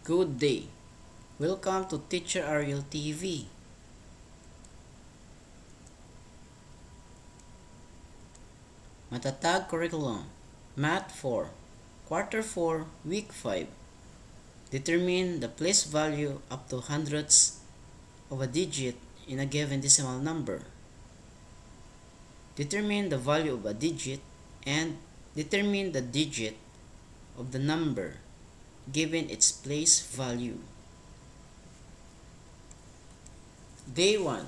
Good day. Welcome to Teacher Ariel TV. Matatag Curriculum. Math 4. Quarter 4, Week 5. Determine the place value up to hundredths of a digit in a given decimal number. Determine the value of a digit and determine the digit of the number given its place value. Day 1.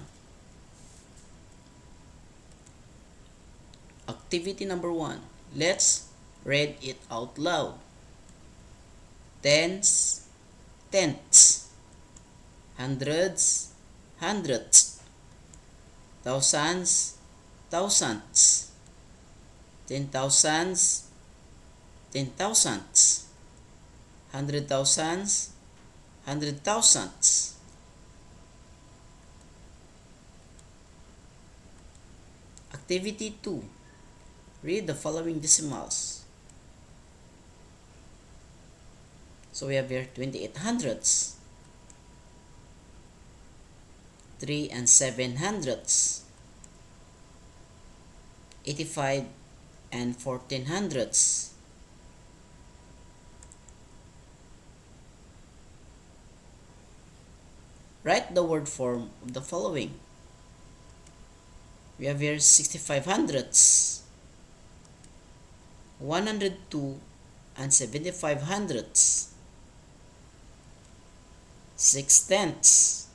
Activity number 1. Let's read it out loud. Tens, tenths. Hundreds, hundredths. Thousands, thousandths. 10,000s, 10,000ths. 100,000s, 100,000ths. Activity 2. Read the following decimals. So we have here 28 hundredths, 3 and 7 hundredths, 85 and 14 hundredths, 'Write the word form of the following. We have here 65 hundredths, 102 and 75 hundredths, 6 tenths,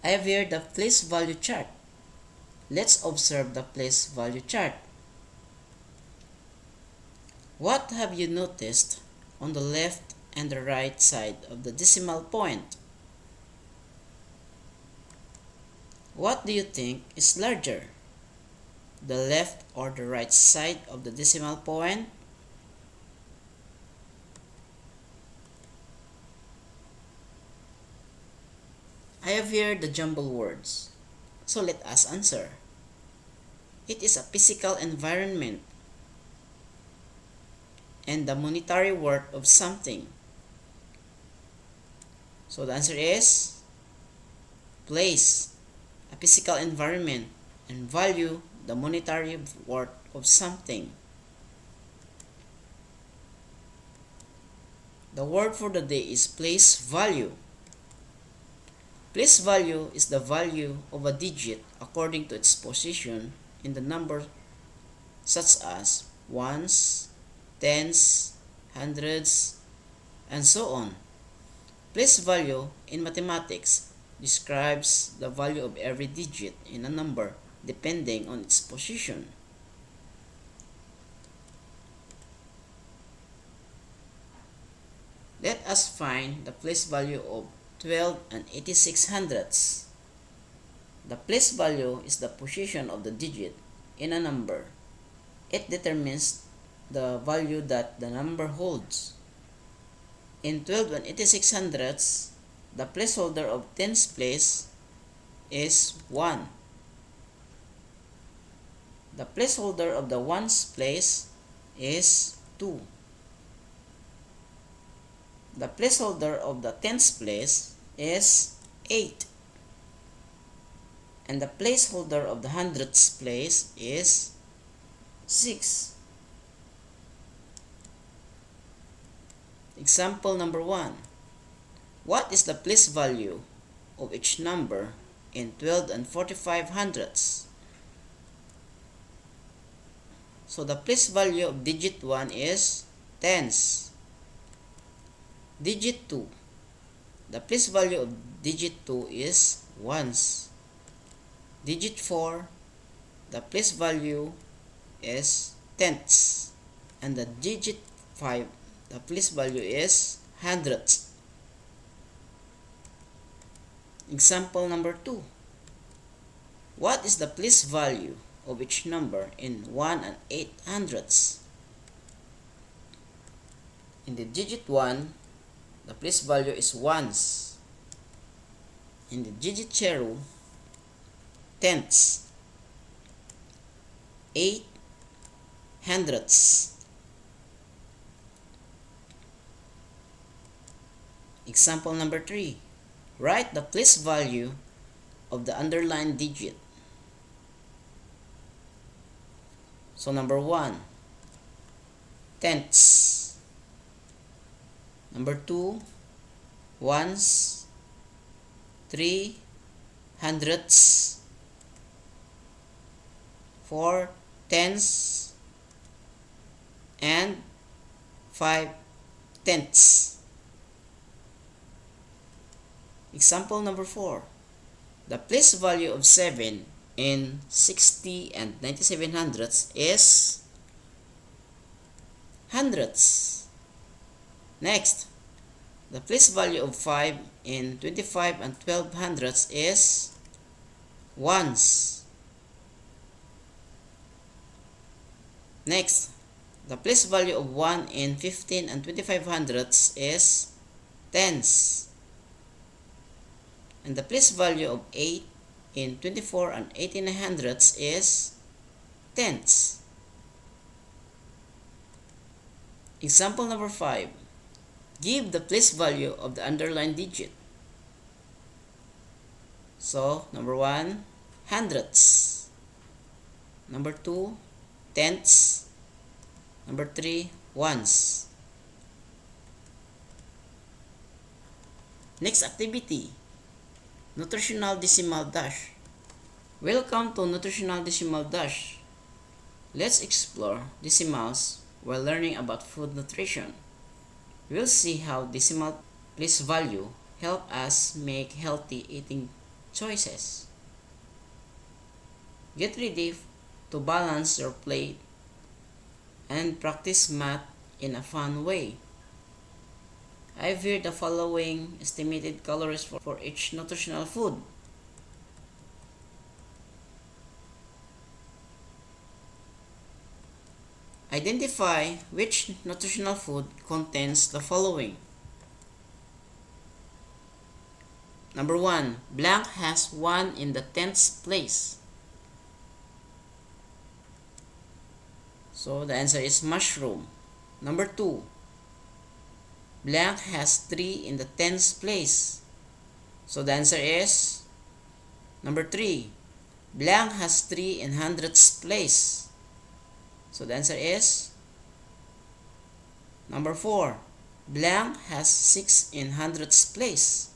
I have here the place value chart. Let's observe the place value chart. What have you noticed on the left and the right side of the decimal point? What do you think is larger, the left or the right side of the decimal point? I have here the jumble words, so let us answer. It is a physical environment and the monetary worth of something. So the answer is place, a physical environment, and value, the monetary worth of something. The word for the day is place value. Place value is the value of a digit according to its position in the number, such as ones, tens, hundreds, and so on. Place value in mathematics describes the value of every digit in a number depending on its position. Let us find the place value of 12 and 86 hundredths. The place value is the position of the digit in a number. It determines the value that the number holds. In 12 and 86 hundredths, the placeholder of tens place is 1. The placeholder of the ones place is 2. The placeholder of the tens place is 8. And the placeholder of the hundredths place is 6. Example number 1. What is the place value of each number in 12 and 45 hundredths? So the place value of digit 1 is tens. Digit 2. The place value of digit 2 is ones. Digit 4. The place value is tenths. And the digit 5. The place value is hundredths. Example number 2. What is the place value of each number in 1 and 8 hundredths? In the digit 1, the place value is ones. In the digit 0, tenths. 8 hundredths. Example number 3. Write the place value of the underlined digit. So number 1, tenths. Number 2, ones. 3, hundredths. 4, tenths. And 5, tenths. Example number 4. The place value of 7 in 60 and 97 hundredths is hundredths. Next, the place value of 5 in 25 and 12 hundredths is ones. Next, the place value of 1 in 15 and 25 hundredths is tenths. And the place value of 8 in 24 and 89 hundredths is tenths. Example number 5. Give the place value of the underlined digit. So, number 1, hundredths. Number 2, tenths. Number 3, ones. Next activity, nutritional decimal dash. Welcome to nutritional decimal dash. Let's explore decimals while learning about food nutrition. We'll see how decimal place value help us make healthy eating choices. Get ready to balance your plate and practice math in a fun way. I've heard the following estimated calories for each nutritional food. Identify which nutritional food contains the following. Number 1, blank has 1 in the 10th place. So the answer is mushroom. Number 2, blank has 3 in the 10th place. So the answer is number 3, blank has 3 in 100th place. So the answer is number 4, blank has 6 in 100th place.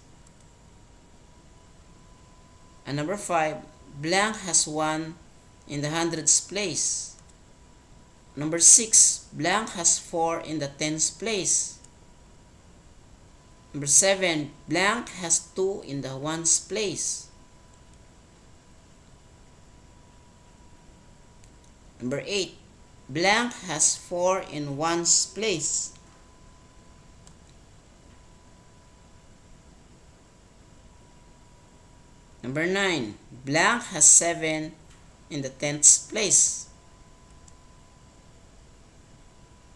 And number 5, blank has 1 in the 100th place. Number 6, blank has 4 in the 10th place. Number 7, blank has 2 in the 1st place. Number 8, blank has 4 in 1's place. Number 9, blank has 7 in the 10th place.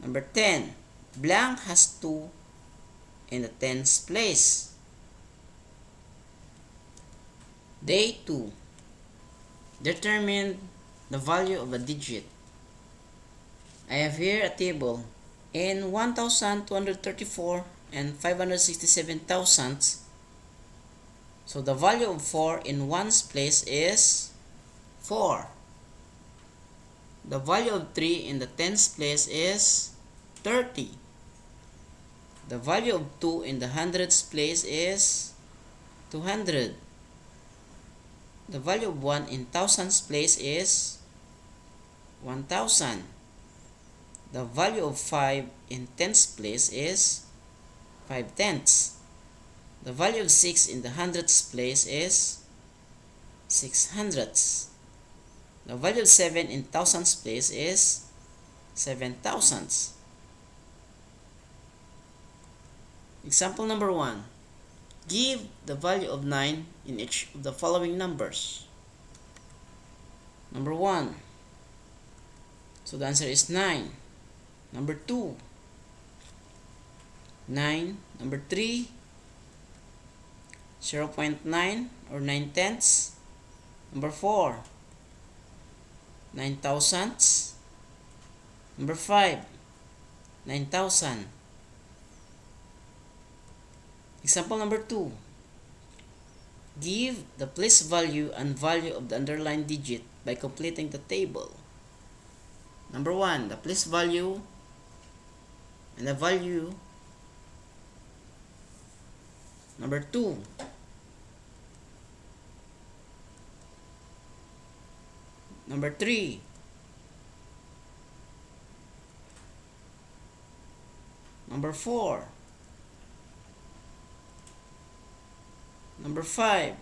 Number 10, blank has 2 in the 10th place. Day 2. Determine the value of a digit. I have here a table. In 1,234 and 567 thousandths, so the value of 4 in 1's place is 4. The value of 3 in the 10th place is 30. The value of 2 in the 100th place is 200. The value of 1 in 1000th place is 1000. The value of 5 in 10th place is 5 tenths. The value of 6 in the 100th place is 6 hundredths. The value of 7 in 1000th place is 7 thousandths. Example number 1. Give the value of 9 in each of the following numbers. Number 1. So the answer is 9. Number 2, 9. Number 3, 0.9 or 9 tenths. Number 4, 9 thousandths. Number 5, 9,000. Example number 2. Give the place value and value of the underlined digit by completing the table. Number 1, the place value and the value. Number 2, number 3, number 4, number 5,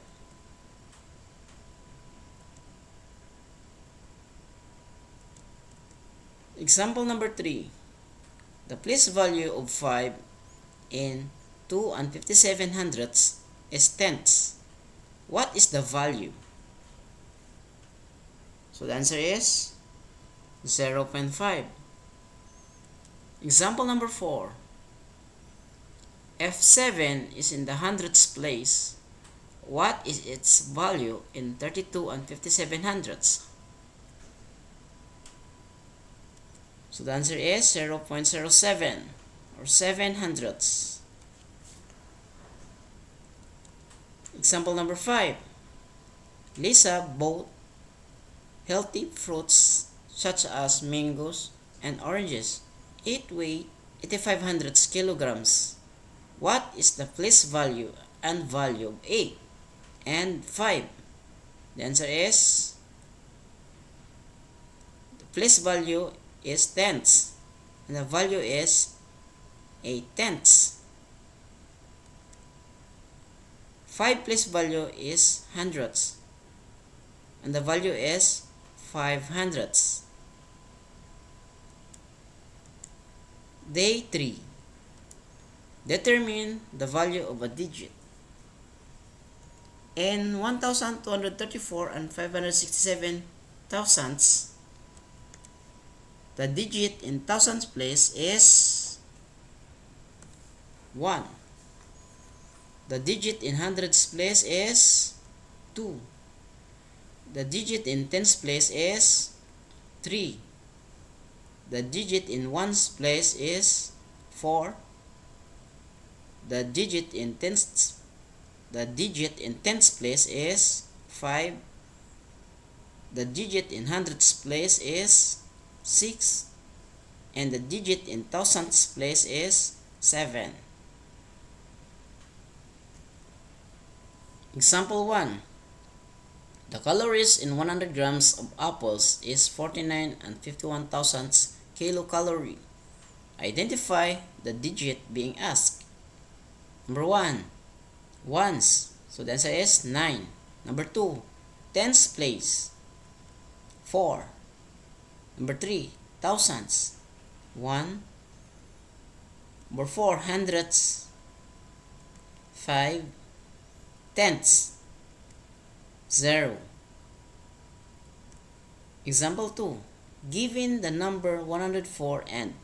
example number 3. The place value of 5 in 2 and 57 hundredths is tenths. What is the value? So the answer is 0.5. Example number 4. F7 is in the hundredths place. What is its value in 32 and 57 hundredths? So the answer is 0.07 or 7 hundredths. Example number 5. Lisa bought healthy fruits such as mangoes and oranges. It weighed 8,500 kilograms. What is the place value and value of 8 and 5? The answer is, the place value is tenths and the value is 8 tenths. 5 place value is hundredths and the value is 5 hundredths. Day 3. Determine the value of a digit. In 1,234 and 567 thousandths, the digit in thousands place is 1. The digit in hundreds place is 2. The digit in tens place is 3. The digit in ones place is 4. The digit in tens place is 5. The digit in hundreds place is 6. And the digit in thousands place is 7. Example 1. The calories in 100 grams of apples is 49 and 51 thousandths kilocalorie. Identify the digit being asked. Number 1, ones. So the answer is 9. Number 2, tens place, 4. Number 3, thousands, 1. Number 4, hundredths, 5. Tenths, 0. Example 2. Given the number 104 and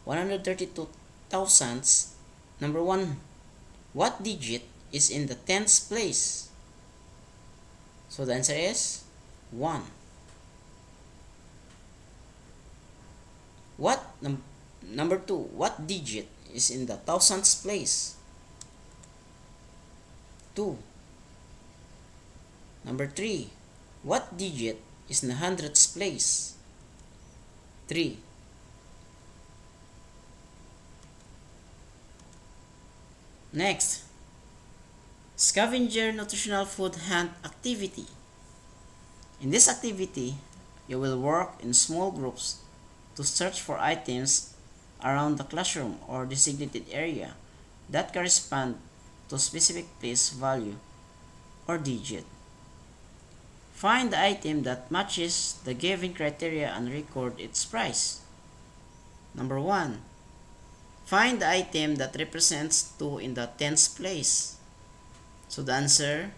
132 thousandths, number 1, what digit is in the tens place? So the answer is 1. Number 2, what digit is in the thousands place? 2. Number 3, what digit is in the hundredths place? 3. Next, scavenger nutritional food hunt activity. In this activity, you will work in small groups to search for items around the classroom or designated area that correspond to specific place value or digit. Find the item that matches the given criteria and record its price. Number 1. Find the item that represents 2 in the tens place. So the answer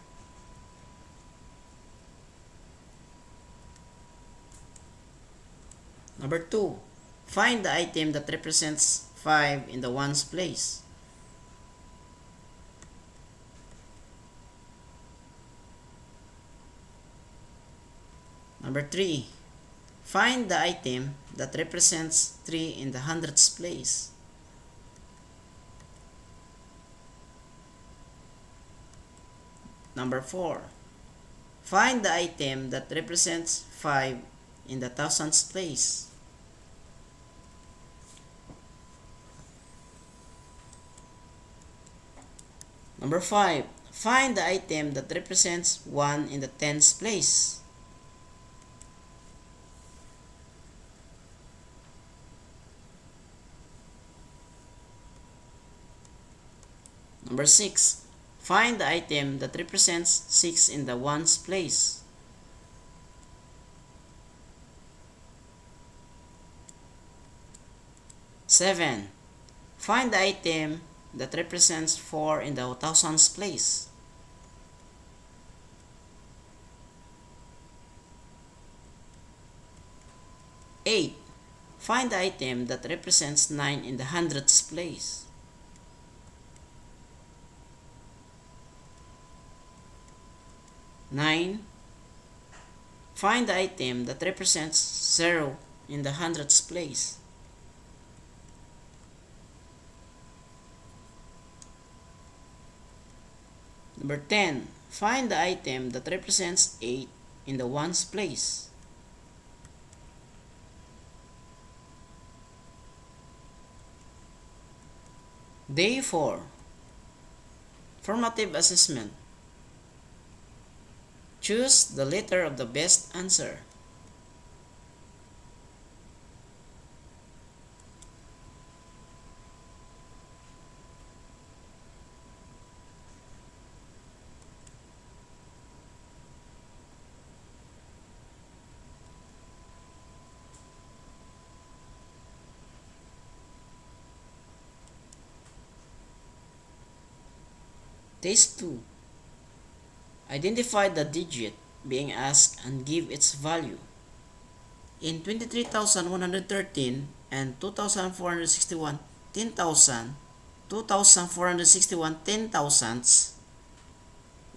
number 2. Find the item that represents 5 in the ones place. Number 3. Find the item that represents 3 in the hundredths place. Number 4. Find the item that represents 5 in the thousands place. Number 5. Find the item that represents 1 in the tens place. Number 6. Find the item that represents 6 in the ones place. Seven. Find the item that represents 4 in the thousands place. Eight. Find the item that represents 9 in the hundreds place. 9. Find the item that represents 0 in the hundreds place. Number 10. Find the item that represents 8 in the ones place. Day 4. Formative assessment. Choose the letter of the best answer. Test 2. Identify the digit being asked and give its value. In 23,113 and 2,461 10,000, 2,461 10,000s,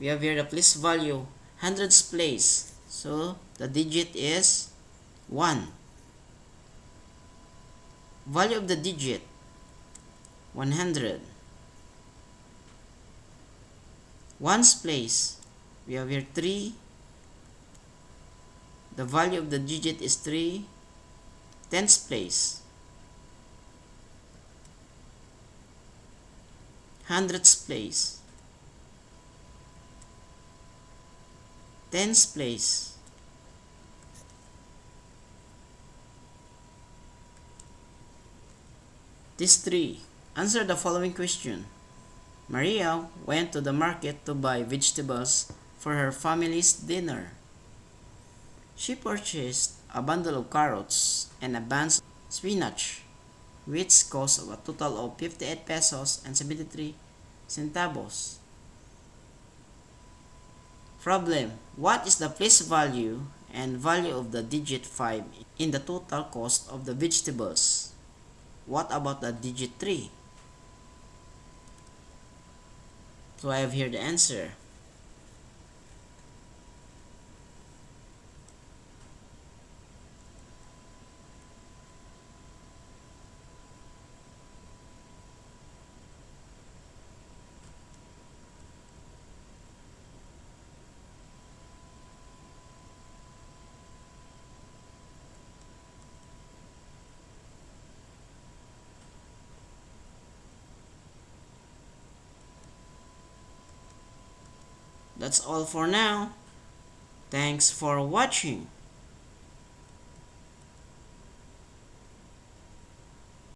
we have here the place value hundreds place. So the digit is 1. Value of the digit 100. Ones place, we have here 3. The value of the digit is 3. Tens place, hundreds place, tens place, Test 3. Answer the following question. Maria went to the market to buy vegetables for her family's dinner. She purchased a bundle of carrots and a bunch of spinach, which cost a total of 58 pesos and 73 centavos. Problem. What is the place value and value of the digit 5 in the total cost of the vegetables? What about the digit 3? So I have here the answer. That's all for now. Thanks for watching.